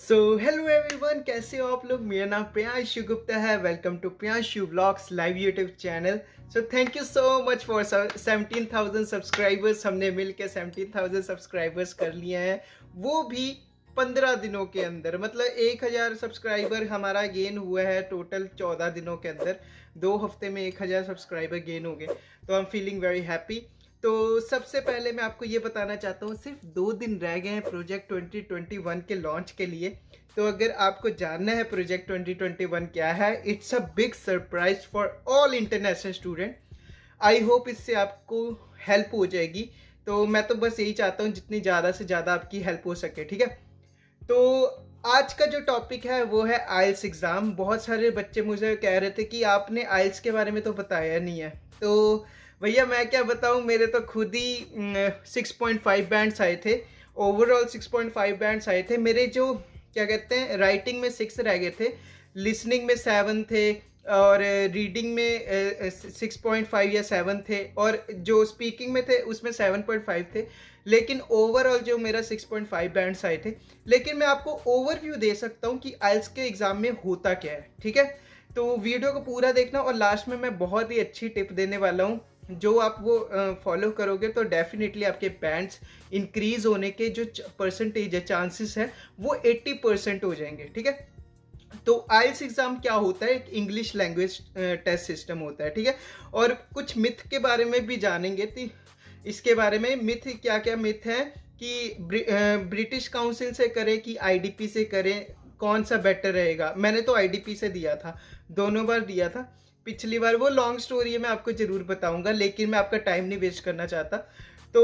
So hello everyone, कैसे हो आप लोग। मेरा नाम प्रियांशु गुप्ता है। Welcome to Priyanshu vlogs live YouTube channel. So thank you so much for 17,000 subscribers. हमने मिलकर 17,000 सब्सक्राइबर्स कर लिए हैं, वो भी 15 दिनों के अंदर। मतलब 1,000 सब्सक्राइबर हमारा गेन हुआ है टोटल 14 दिनों के अंदर। 2 हफ्ते में 1,000 सब्सक्राइबर गेन हो गए, तो I am feeling very happy. तो सबसे पहले मैं आपको ये बताना चाहता हूँ, सिर्फ 2 दिन रह गए हैं प्रोजेक्ट 2021 के लॉन्च के लिए। तो अगर आपको जानना है प्रोजेक्ट 2021 क्या है, it's a big surprise for all international student. I hope इससे आपको हेल्प हो जाएगी। तो मैं तो बस यही चाहता हूँ जितनी ज़्यादा से ज़्यादा आपकी हेल्प हो सके, ठीक है। तो आज का जो टॉपिक है वो है आइल्स एग्ज़ाम। बहुत सारे बच्चे मुझे कह रहे थे कि आपने आइल्स के बारे में तो बताया नहीं है। तो भैया मैं क्या बताऊं, मेरे तो खुद ही 6.5 बैंड्स आए थे। ओवरऑल 6.5 बैंड्स आए थे मेरे। जो क्या कहते हैं, राइटिंग में 6 रह गए थे, लिसनिंग में 7 थे, और रीडिंग में 6.5 या 7 थे, और जो स्पीकिंग में थे उसमें 7.5 थे। लेकिन ओवरऑल जो मेरा 6.5 बैंड्स आए थे। लेकिन मैं आपको ओवरव्यू दे सकता हूँ कि आइल्स के एग्ज़ाम में होता क्या है, ठीक है। तो वीडियो को पूरा देखना, और लास्ट में मैं बहुत ही अच्छी टिप देने वाला हूँ। जो आप वो फॉलो करोगे तो डेफिनेटली आपके बैंड्स इंक्रीज होने के जो परसेंटेज है, चांसेस है, वो 80% हो जाएंगे, ठीक है। तो आइल्स एग्जाम क्या होता है, एक इंग्लिश लैंग्वेज टेस्ट सिस्टम होता है, ठीक है। और कुछ मिथ के बारे में भी जानेंगे। तो इसके बारे में मिथ, क्या क्या मिथ है कि ब्रिटिश काउंसिल से करें कि आईडीपी से करें, कौन सा बेटर रहेगा। मैंने तो आईडीपी से दिया था, दोनों बार दिया था। पिछली बार वो लॉन्ग स्टोरी है, मैं आपको जरूर बताऊंगा, लेकिन मैं आपका टाइम नहीं वेस्ट करना चाहता। तो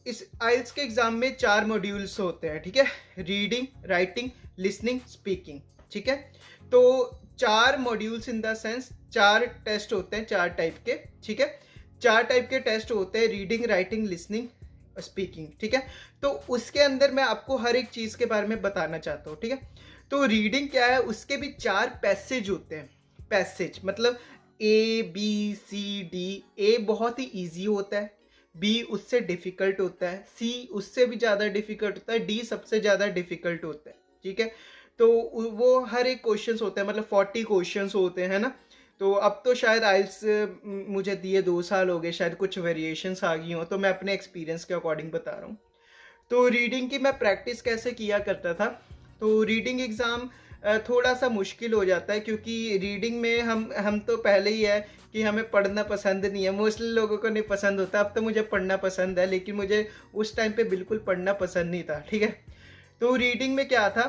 इस आइल्स के एग्जाम में 4 मॉड्यूल्स होते हैं, ठीक है। रीडिंग, राइटिंग, लिसनिंग, स्पीकिंग, ठीक है। तो 4 modules in the sense 4 test होते हैं, 4 टाइप के, ठीक है। 4 टाइप के टेस्ट होते हैं, रीडिंग, राइटिंग, लिसनिंग, स्पीकिंग, ठीक है। तो उसके अंदर मैं आपको हर एक चीज के बारे में बताना चाहता हूँ, ठीक है। तो रीडिंग क्या है, उसके भी 4 पैसेज होते हैं। पैसेज मतलब ABCD। ए बहुत ही इजी होता है, बी उससे डिफिकल्ट होता है, सी उससे भी ज़्यादा डिफिकल्ट होता है, डी सबसे ज़्यादा डिफिकल्ट होता है, ठीक है। तो वो हर एक क्वेश्चंस होते हैं, मतलब 40 क्वेश्चंस होते हैं ना। तो अब तो शायद आइल्स मुझे दिए 2 साल हो गए, शायद कुछ वेरिएशंस आ गई हो, तो मैं अपने एक्सपीरियंस के अकॉर्डिंग बता रहा हूँ। तो रीडिंग की मैं प्रैक्टिस कैसे किया करता था। तो रीडिंग एग्ज़ाम थोड़ा सा मुश्किल हो जाता है, क्योंकि रीडिंग में हम तो पहले ही है कि हमें पढ़ना पसंद नहीं है। मोस्टली लोगों को नहीं पसंद होता। अब तो मुझे पढ़ना पसंद है, लेकिन मुझे उस टाइम पे बिल्कुल पढ़ना पसंद नहीं था, ठीक है। तो रीडिंग में क्या था,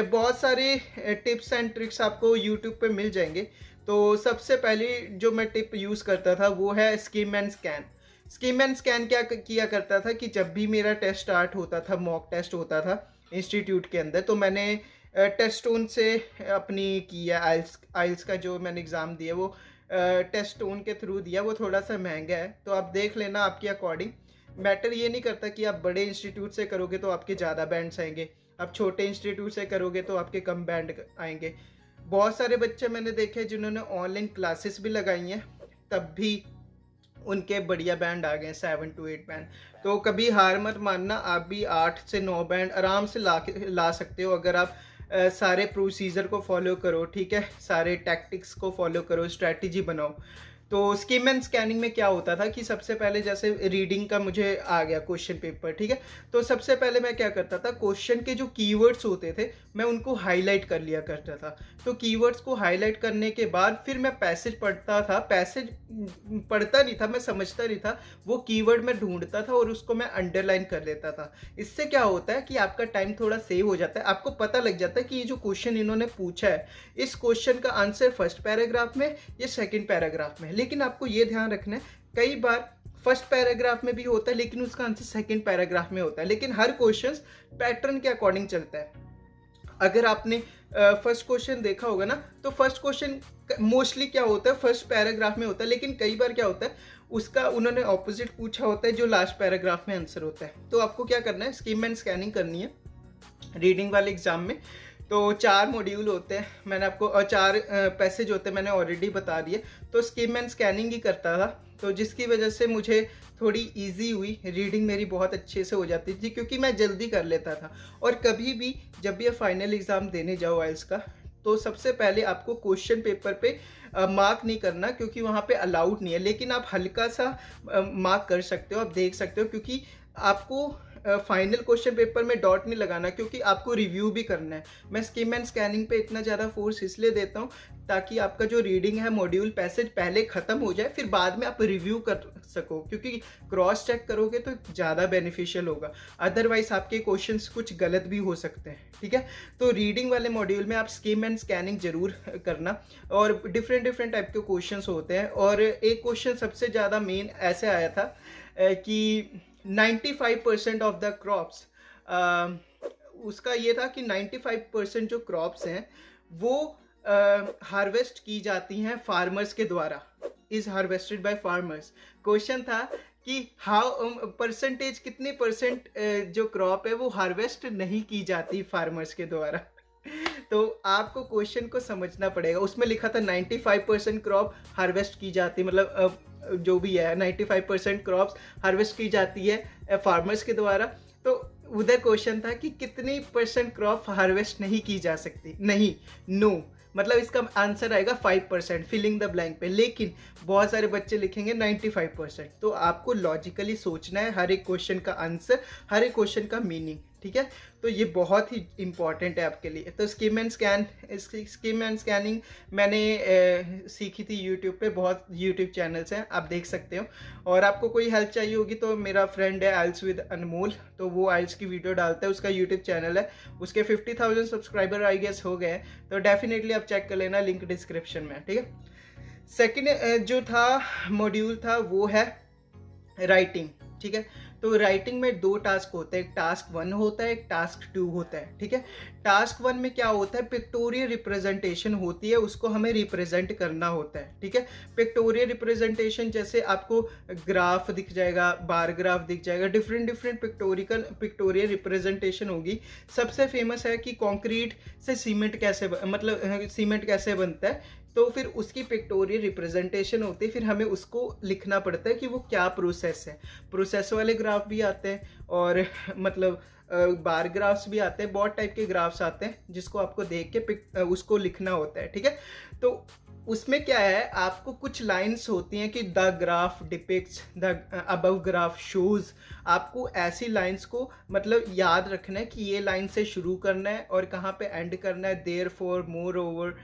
बहुत सारे टिप्स एंड ट्रिक्स आपको यूट्यूब पे मिल जाएंगे। तो सबसे पहली जो मैं टिप यूज़ करता था वो है scheme and scan. Scheme and scan क्या किया करता था कि जब भी मेरा टेस्ट स्टार्ट होता था, मॉक टेस्ट होता था इंस्टीट्यूट के अंदर, तो मैंने टेस्टोन से अपनी किया। आइल्स आइल्स का जो मैंने एग्ज़ाम दिया वो टेस्टोन के थ्रू दिया। वो थोड़ा सा महंगा है, तो आप देख लेना आपके अकॉर्डिंग। मैटर ये नहीं करता कि आप बड़े इंस्टीट्यूट से करोगे तो आपके ज़्यादा बैंड्स आएंगे, आप छोटे इंस्टीट्यूट से करोगे तो आपके कम बैंड आएंगे। बहुत सारे बच्चे मैंने देखे जिन्होंने ऑनलाइन क्लासेस भी लगाई हैं, तब भी उनके बढ़िया बैंड आ गए, 7 to 8 बैंड। तो कभी हार मत मानना, आप भी 8 से 9 बैंड आराम से ला सकते हो, अगर आप सारे प्रोसीजर को फॉलो करो, ठीक है। सारे टैक्टिक्स को फॉलो करो, स्ट्रैटेजी बनाओ। तो स्किम एंड स्कैनिंग में क्या होता था कि सबसे पहले जैसे रीडिंग का मुझे आ गया क्वेश्चन पेपर, ठीक है। तो सबसे पहले मैं क्या करता था, क्वेश्चन के जो कीवर्ड्स होते थे मैं उनको हाईलाइट कर लिया करता था। तो कीवर्ड्स को हाईलाइट करने के बाद फिर मैं पैसेज पढ़ता था। पैसेज पढ़ता नहीं था, मैं समझता नहीं था, वो कीवर्ड मैं ढूंढता था और उसको मैं अंडरलाइन कर लेता था। इससे क्या होता है कि आपका टाइम थोड़ा सेव हो जाता है। आपको पता लग जाता है कि ये जो क्वेश्चन इन्होंने पूछा है, इस क्वेश्चन का आंसर फर्स्ट पैराग्राफ में या सेकंड पैराग्राफ में। लेकिन आपको ये ध्यान रखना है, कई बार फर्स्ट पैराग्राफ में भी होता है लेकिन उसका आंसर सेकंड पैराग्राफ में होता है। लेकिन हर क्वेश्चन पैटर्न के अकॉर्डिंग चलता है। अगर आपने फर्स्ट क्वेश्चन देखा होगा ना, तो फर्स्ट क्वेश्चन मोस्टली क्या होता है, फर्स्ट पैराग्राफ में होता है। लेकिन कई बार क्या होता है, उसका उन्होंने ऑपोजिट पूछा होता है जो लास्ट पैराग्राफ में आंसर होता है। तो आपको क्या करना है, स्किम एंड स्कैनिंग करनी है रीडिंग वाले एग्जाम में। तो 4 मॉड्यूल होते हैं, मैंने आपको 4 पैसेज होते हैं, मैंने ऑलरेडी बता दिए। तो स्किम एंड स्कैनिंग ही करता था, तो जिसकी वजह से मुझे थोड़ी इजी हुई, रीडिंग मेरी बहुत अच्छे से हो जाती थी क्योंकि मैं जल्दी कर लेता था। और कभी भी जब भी आप फाइनल एग्ज़ाम देने जाओ आइल्स का, तो सबसे पहले आपको क्वेश्चन पेपर पे मार्क नहीं करना क्योंकि वहाँ पे अलाउड नहीं है, लेकिन आप हल्का सा मार्क कर सकते हो, आप देख सकते हो, क्योंकि आपको फाइनल क्वेश्चन पेपर में डॉट नहीं लगाना क्योंकि आपको रिव्यू भी करना है। मैं स्किम एंड स्कैनिंग पे इतना ज़्यादा फोर्स इसलिए देता हूँ ताकि आपका जो रीडिंग है मॉड्यूल पैसेज पहले ख़त्म हो जाए, फिर बाद में आप रिव्यू कर सको, क्योंकि क्रॉस चेक करोगे तो ज़्यादा बेनिफिशियल होगा। अदरवाइज आपके क्वेश्चंस कुछ गलत भी हो सकते हैं, ठीक है। तो रीडिंग वाले मॉड्यूल में आप स्किम एंड स्कैनिंग जरूर करना, और डिफरेंट टाइप के क्वेश्चंस होते हैं। और एक क्वेश्चन सबसे ज़्यादा मेन ऐसे आया था कि 95% ऑफ द क्रॉप्स, उसका ये था कि 95% जो क्रॉप्स हैं वो हार्वेस्ट की जाती हैं फार्मर्स के द्वारा, is harvested by farmers. Question था कि हाउ परसेंटेज, कितने परसेंट जो क्रॉप है वो हार्वेस्ट नहीं की जाती फार्मर्स के द्वारा। तो आपको क्वेश्चन को समझना पड़ेगा, उसमें लिखा था 95% क्रॉप हार्वेस्ट की जाती, मतलब जो भी है 95% क्रॉप्स हार्वेस्ट की जाती है फार्मर्स के द्वारा। तो उधर क्वेश्चन था कि कितनी परसेंट क्रॉप हार्वेस्ट नहीं की जा सकती, नहीं, नो, मतलब इसका आंसर आएगा 5%, फिलिंग द ब्लैंक पे। लेकिन बहुत सारे बच्चे लिखेंगे 95%। तो आपको लॉजिकली सोचना है हर एक क्वेश्चन का आंसर, हर एक क्वेश्चन का मीनिंग, ठीक है। तो ये बहुत ही इंपॉर्टेंट है आपके लिए। तो स्किम एंड स्कैनिंग मैंने सीखी थी यूट्यूब पे, बहुत यूट्यूब चैनल्स हैं, आप देख सकते हो। और आपको कोई हेल्प चाहिए होगी तो मेरा फ्रेंड है आइल्स विद अनमोल, तो वो आइल्स की वीडियो डालता है, उसका यूट्यूब चैनल है, उसके 50,000 सब्सक्राइबर आई गेस हो गए हैं, तो डेफिनेटली आप चेक कर लेना, लिंक डिस्क्रिप्शन में, ठीक है। सेकेंड जो था मॉड्यूल था वो है राइटिंग, ठीक है। तो राइटिंग में 2 टास्क होते हैं, एक टास्क 1 होता है, एक टास्क 2 होता है, ठीक है। टास्क 1 में क्या होता है, पिक्टोरियल रिप्रेजेंटेशन होती है, उसको हमें रिप्रेजेंट करना होता है, ठीक है। पिक्टोरियल रिप्रेजेंटेशन जैसे आपको ग्राफ दिख जाएगा, बार ग्राफ दिख जाएगा, डिफरेंट पिक्टोरियल रिप्रेजेंटेशन होगी। सबसे फेमस है कि कंक्रीट से सीमेंट कैसे, मतलब सीमेंट कैसे बनता है, तो फिर उसकी पिक्टोरियल रिप्रेजेंटेशन होती है, फिर हमें उसको लिखना पड़ता है कि वो क्या प्रोसेस है। प्रोसेस वाले ग्राफ भी आते हैं और मतलब बार ग्राफ्स भी आते हैं, बहुत टाइप के ग्राफ्स आते हैं जिसको आपको देख के उसको लिखना होता है, ठीक है। तो उसमें क्या है, आपको कुछ लाइंस होती हैं कि the graph depicts the above graph shows. आपको ऐसी लाइंस को मतलब याद रखना है कि ये लाइन से शुरू करना है और कहाँ पे एंड करना है, देयर फॉर, मोर ओवर,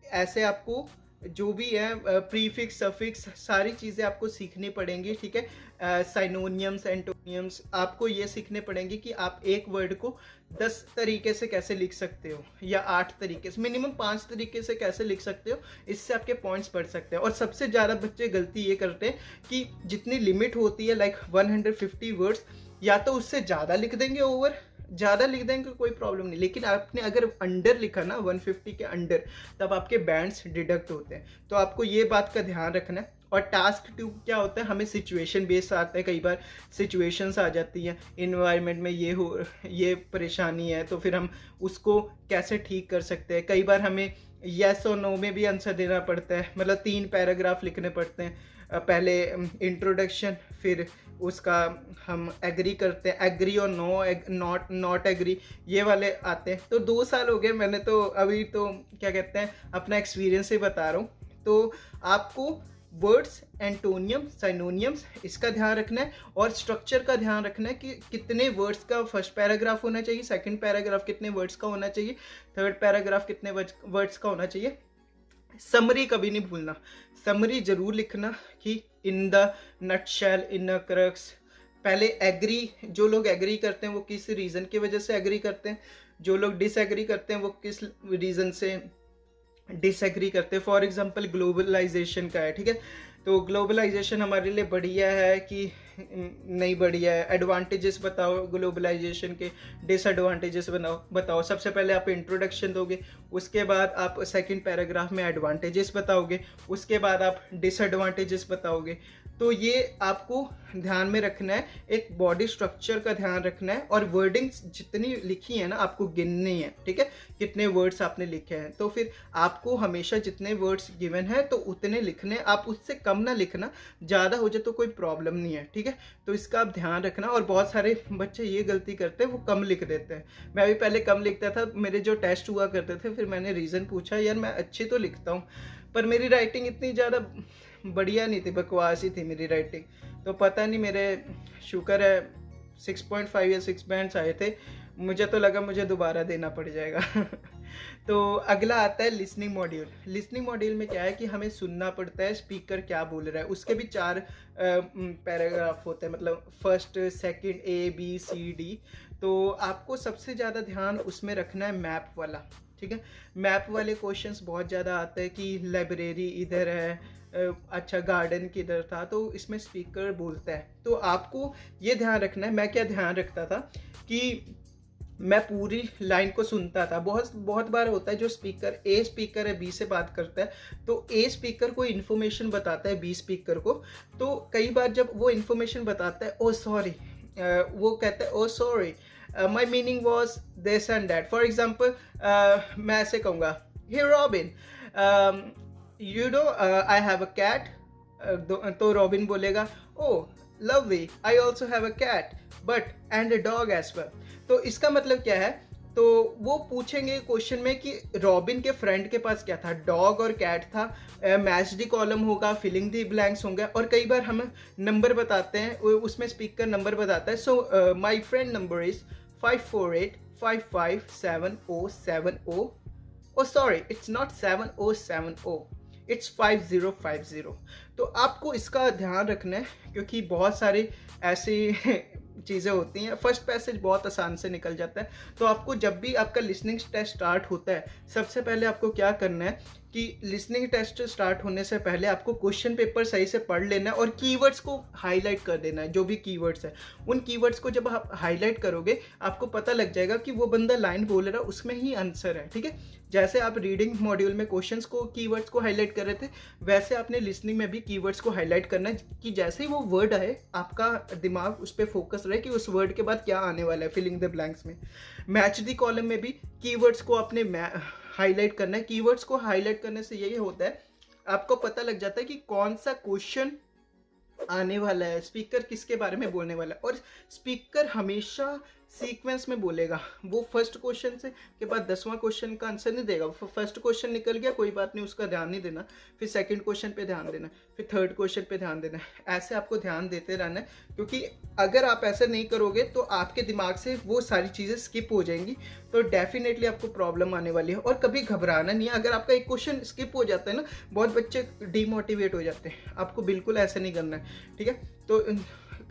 ऐसे आपको जो भी है प्रीफिक्स सफिक्स सारी चीज़ें आपको सीखनी पड़ेंगी, ठीक है। साइनोनियम्स एंटोनियम्स आपको ये सीखने पड़ेंगे कि आप एक वर्ड को 10 तरीके से कैसे लिख सकते हो, या 8 तरीके से, मिनिमम 5 तरीके से कैसे लिख सकते हो, इससे आपके पॉइंट्स बढ़ सकते हैं। और सबसे ज़्यादा बच्चे गलती ये करते हैं कि जितनी लिमिट होती है लाइक 150 वर्ड्स, या तो उससे ज़्यादा लिख देंगे, ओवर ज़्यादा लिख देंगे कोई प्रॉब्लम नहीं, लेकिन आपने अगर अंडर लिखा ना 150 के अंडर, तब आपके बैंड्स डिडक्ट होते हैं। तो आपको ये बात का ध्यान रखना है। और टास्क 2 क्या होता है, हमें सिचुएशन बेस्ड आता है, कई बार सिचुएशंस आ जाती हैं, इन्वायरमेंट में ये परेशानी है, तो फिर हम उसको कैसे ठीक कर सकते हैं। कई बार हमें येस और नो में भी आंसर देना पड़ता है, मतलब 3 पैराग्राफ लिखने पड़ते हैं, पहले इंट्रोडक्शन, फिर उसका हम एग्री करते हैं, एग्री और नो, नॉट एग्री, ये वाले आते हैं। तो 2 साल हो गए, मैंने तो अभी तो क्या कहते हैं अपना एक्सपीरियंस ही बता रहा हूँ। तो आपको वर्ड्स, एंटोनियम, साइनोनियम्स, इसका ध्यान रखना है, और स्ट्रक्चर का ध्यान रखना है कि कितने वर्ड्स का फर्स्ट पैराग्राफ होना चाहिए, सेकंड पैराग्राफ कितने वर्ड्स का होना चाहिए, थर्ड पैराग्राफ कितने वर्ड्स का होना चाहिए। समरी कभी नहीं भूलना, समरी जरूर लिखना कि in the nutshell, in a crux. पहले एग्री, जो लोग एग्री करते हैं वो किस रीज़न की वजह से एग्री करते हैं, जो लोग डिसएग्री करते हैं वो किस रीज़न से डिसएग्री करते हैं। फॉर एग्जांपल ग्लोबलाइजेशन का है, ठीक है। तो ग्लोबलाइजेशन हमारे लिए बढ़िया है कि नहीं बढ़िया है, एडवांटेजेस बताओ ग्लोबलाइजेशन के, डिसएडवांटेजेस बताओ। सबसे पहले आप इंट्रोडक्शन दोगे, उसके बाद आप सेकंड पैराग्राफ में एडवांटेजेस बताओगे, उसके बाद आप डिसएडवांटेजेस बताओगे। तो ये आपको ध्यान में रखना है, एक बॉडी स्ट्रक्चर का ध्यान रखना है, और वर्डिंग्स जितनी लिखी है ना आपको गिननी है, ठीक है, कितने वर्ड्स आपने लिखे हैं। तो फिर आपको हमेशा जितने वर्ड्स गिवन है तो उतने लिखने, आप उससे कम ना लिखना, ज़्यादा हो जाए तो कोई प्रॉब्लम नहीं है, ठीक है। तो इसका आप ध्यान रखना। और बहुत सारे बच्चे ये गलती करते हैं, वो कम लिख देते हैं। मैं भी पहले कम लिखता था, मेरे जो टेस्ट हुआ करते थे, फिर मैंने रीज़न पूछा, यार मैं अच्छी तो लिखता हूँ पर मेरी राइटिंग इतनी ज़्यादा बढ़िया नहीं थी, बकवास ही थी मेरी राइटिंग। तो पता नहीं, मेरे शुक्र है 6.5 या 6 बैंड्स आए थे, मुझे तो लगा मुझे दोबारा देना पड़ जाएगा। तो अगला आता है लिसनिंग मॉड्यूल। लिसनिंग मॉड्यूल में क्या है कि हमें सुनना पड़ता है स्पीकर क्या बोल रहा है। उसके भी 4 पैराग्राफ होते हैं, मतलब first, second, A B C D. तो आपको सबसे ज़्यादा ध्यान उसमें रखना है मैप वाला, ठीक है। मैप वाले क्वेश्चंस बहुत ज़्यादा आते हैं कि लाइब्रेरी इधर है, अच्छा गार्डन किधर था, तो इसमें स्पीकर बोलता है। तो आपको ये ध्यान रखना है। मैं क्या ध्यान रखता था कि मैं पूरी लाइन को सुनता था। बहुत बार होता है जो स्पीकर, ए स्पीकर है बी से बात करता है, तो ए स्पीकर को इन्फॉर्मेशन बताता है बी स्पीकर को। तो कई बार जब वो इन्फॉर्मेशन बताता है, ओ सॉरी, वो कहता है oh sorry, my meaning was this and that. For example मैं ऐसे कहूँगा, hey Robin, you know I have a cat. तो रॉबिन बोलेगा, oh lovely, I also have a cat but and a dog as well. तो इसका मतलब क्या है, तो वो पूछेंगे क्वेश्चन में कि रॉबिन के फ्रेंड के पास क्या था, डॉग और कैट था। मैच दी कॉलम होगा, फिलिंग दी ब्लैंक्स होंगे, और कई बार हम नंबर बताते हैं, उसमें स्पीकर नंबर बताता है। So my friend number is 548557070। Oh sorry, it's not 7070, it's 5050। तो आपको इसका ध्यान रखना है, क्योंकि बहुत सारी ऐसी चीज़ें होती हैं। फर्स्ट पैसेज बहुत आसान से निकल जाता है। तो आपको जब भी आपका लिसनिंग टेस्ट स्टार्ट होता है, सबसे पहले आपको क्या करना है कि लिसनिंग टेस्ट स्टार्ट होने से पहले आपको क्वेश्चन पेपर सही से पढ़ लेना है और कीवर्ड्स को हाईलाइट कर देना है। जो भी कीवर्ड्स है, उन कीवर्ड्स को जब आप हाईलाइट करोगे, आपको पता लग जाएगा कि वो बंदा लाइन बोल रहा है, उसमें ही आंसर है, ठीक है। जैसे आप रीडिंग मॉड्यूल में क्वेश्चंस को, कीवर्ड्स को हाईलाइट कर रहे थे, वैसे आपने लिसनिंग में भी कीवर्ड्स को हाईलाइट करना है कि जैसे ही वो वर्ड आए, आपका दिमाग उस पर फोकस रहे कि उस वर्ड के बाद क्या आने वाला है फिलिंग द ब्लैंक्स में। मैच दी कॉलम में भी कीवर्ड्स को आपने हाईलाइट करना है। कीवर्ड्स को हाईलाइट करने से यही होता है, आपको पता लग जाता है कि कौन सा क्वेश्चन आने वाला है, स्पीकर किसके बारे में बोलने वाला है। और स्पीकर हमेशा सीक्वेंस में बोलेगा। वो फर्स्ट क्वेश्चन से के बाद 10वां क्वेश्चन का आंसर नहीं देगा। फर्स्ट क्वेश्चन निकल गया, कोई बात नहीं, उसका ध्यान नहीं देना, फिर सेकंड क्वेश्चन पे ध्यान देना, फिर थर्ड क्वेश्चन पे ध्यान देना। ऐसे आपको ध्यान देते रहना है, क्योंकि अगर आप ऐसा नहीं करोगे तो आपके दिमाग से वो सारी चीज़ें स्किप हो जाएंगी, तो डेफिनेटली आपको प्रॉब्लम आने वाली है। और कभी घबराना नहीं है। अगर आपका एक क्वेश्चन स्किप हो जाता है ना, बहुत बच्चे डिमोटिवेट हो जाते हैं। आपको बिल्कुल ऐसा नहीं करना है, ठीक है। तो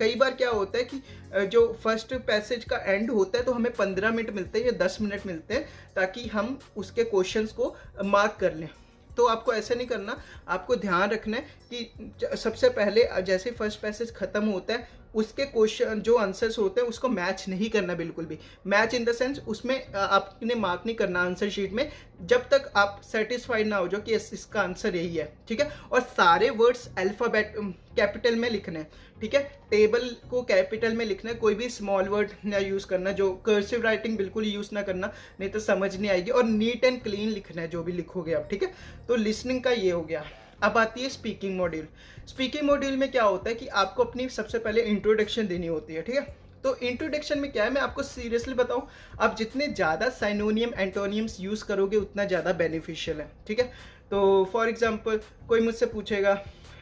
कई बार क्या होता है कि जो फर्स्ट पैसेज का एंड होता है, तो हमें 15 मिनट मिलते हैं या 10 मिनट मिलते हैं, ताकि हम उसके क्वेश्चंस को मार्क कर लें। तो आपको ऐसा नहीं करना। आपको ध्यान रखना है कि सबसे पहले जैसे फर्स्ट पैसेज खत्म होता है, उसके क्वेश्चन जो आंसर्स होते हैं उसको मैच नहीं करना बिल्कुल भी। मैच इन द सेंस, उसमें आपने मार्क नहीं करना आंसर शीट में, जब तक आप सेटिस्फाइड ना हो जाओ कि इसका आंसर यही है, ठीक है। और सारे वर्ड्स अल्फाबेट कैपिटल में लिखने हैं, ठीक है। टेबल को कैपिटल में लिखना है, कोई भी स्मॉल वर्ड ना यूज़ करना, जो कर्सिव राइटिंग बिल्कुल यूज़ ना करना, नहीं तो समझ नहीं आएगी। और नीट एंड क्लीन लिखना है जो भी लिखोगे आप, ठीक है। तो लिसनिंग का ये हो गया। अब आती है स्पीकिंग मॉड्यूल। स्पीकिंग मॉड्यूल में क्या होता है कि आपको अपनी सबसे पहले इंट्रोडक्शन देनी होती है, ठीक है। तो इंट्रोडक्शन में क्या है, मैं आपको सीरियसली बताऊं, आप जितने ज़्यादा साइनोनियम एंटोनियम्स यूज़ करोगे उतना ज़्यादा बेनिफिशियल है, ठीक है। तो फॉर एग्जांपल कोई मुझसे पूछेगा,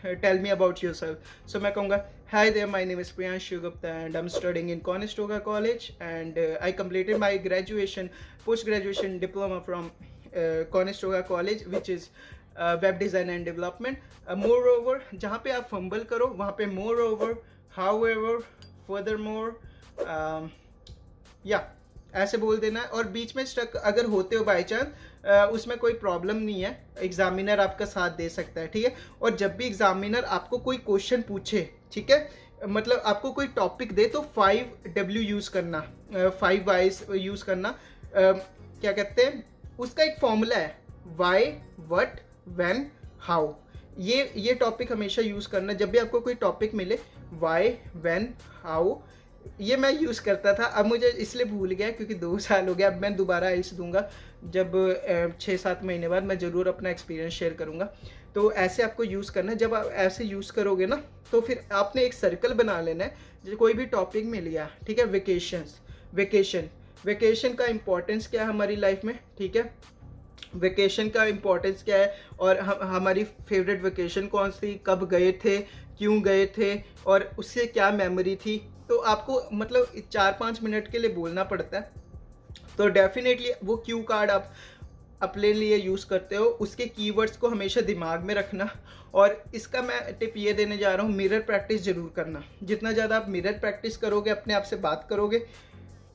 tell me about yourself, so मैं कहूँगा, hi there, my name is Priyanshu Gupta and I am studying in Conestoga College and I completed my graduation, post graduation diploma from Conestoga College which is web design and development. Moreover, जहाँ पे आप fumble करो वहाँ पे moreover, however, furthermore, या ऐसे बोल देना है। और बीच में स्टक अगर होते हो बाई चांस, उसमें कोई प्रॉब्लम नहीं है, एग्जामिनर आपका साथ दे सकता है, ठीक है। और जब भी एग्जामिनर आपको कोई क्वेश्चन पूछे, ठीक है, मतलब आपको कोई टॉपिक दे, तो 5W यूज़ करना, 5 वाइज यूज़ करना। क्या कहते हैं, उसका एक फॉर्मूला है, वाई, व्हाट, व्हेन, हाउ। ये टॉपिक हमेशा यूज़ करना जब भी आपको कोई टॉपिक मिले, वाई, व्हेन, हाउ, ये मैं यूज़ करता था। अब मुझे इसलिए भूल गया क्योंकि 2 साल हो गया। अब मैं दोबारा आइस दूंगा जब 6-7 महीने बाद मैं ज़रूर अपना एक्सपीरियंस शेयर करूंगा। तो ऐसे आपको यूज़ करना है। जब आप ऐसे यूज़ करोगे ना तो फिर आपने एक सर्कल बना लेना है। जैसे कोई भी टॉपिक मिल गया, ठीक है, वेकेशन का इंपॉर्टेंस क्या है हमारी लाइफ में, ठीक है, वेकेशन का इम्पोर्टेंस क्या है और हमारी फेवरेट वेकेशन कौन सी, कब गए थे, क्यों गए थे और उससे क्या मेमोरी थी। तो आपको मतलब 4-5 मिनट के लिए बोलना पड़ता है। तो डेफिनेटली वो क्यू कार्ड आप अपने लिए यूज़ करते हो, उसके कीवर्ड्स को हमेशा दिमाग में रखना। और इसका मैं टिप ये देने जा रहा हूँ, मिरर प्रैक्टिस ज़रूर करना। जितना ज़्यादा आप मिरर प्रैक्टिस करोगे, अपने आप से बात करोगे,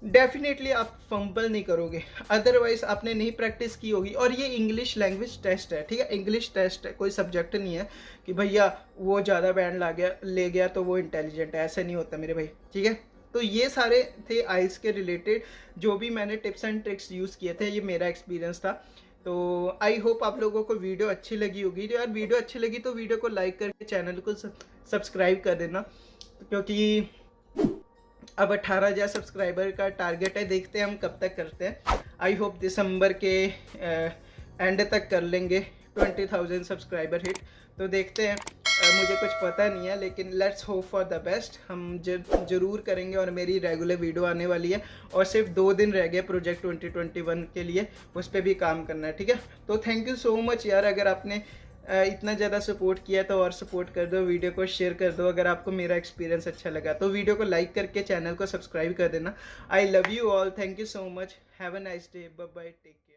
डेफिनेटली आप फंबल नहीं करोगे। अदरवाइज आपने नहीं प्रैक्टिस की होगी। और ये इंग्लिश लैंग्वेज टेस्ट है, ठीक है, इंग्लिश टेस्ट है, कोई सब्जेक्ट नहीं है कि भैया वो ज़्यादा बैंड ले गया तो वो इंटेलिजेंट है। ऐसा नहीं होता मेरे भाई, ठीक है। तो ये सारे थे आइल्स के रिलेटेड जो भी मैंने टिप्स एंड ट्रिक्स यूज़ किए थे, ये मेरा एक्सपीरियंस था। तो आई होप आप लोगों को वीडियो अच्छी लगी होगी। जो यार वीडियो अच्छी लगी तो वीडियो को लाइक करके चैनल को सब्सक्राइब कर देना, क्योंकि अब 18,000 सब्सक्राइबर का टारगेट है। देखते हैं हम कब तक करते हैं। आई होप दिसंबर के एंड तक कर लेंगे 20,000 सब्सक्राइबर हिट। तो देखते हैं, मुझे कुछ पता नहीं है, लेकिन let's hope for the best. हम ज़रूर करेंगे। और मेरी रेगुलर वीडियो आने वाली है और सिर्फ 2 दिन रह गए प्रोजेक्ट 2021 के लिए, उस पर भी काम करना है, ठीक है। तो थैंक यू सो मच यार, अगर आपने इतना ज़्यादा सपोर्ट किया तो और सपोर्ट कर दो, वीडियो को शेयर कर दो। अगर आपको मेरा एक्सपीरियंस अच्छा लगा तो वीडियो को लाइक करके चैनल को सब्सक्राइब कर देना। I love you all, thank you so much, have a nice day, bye bye, take care.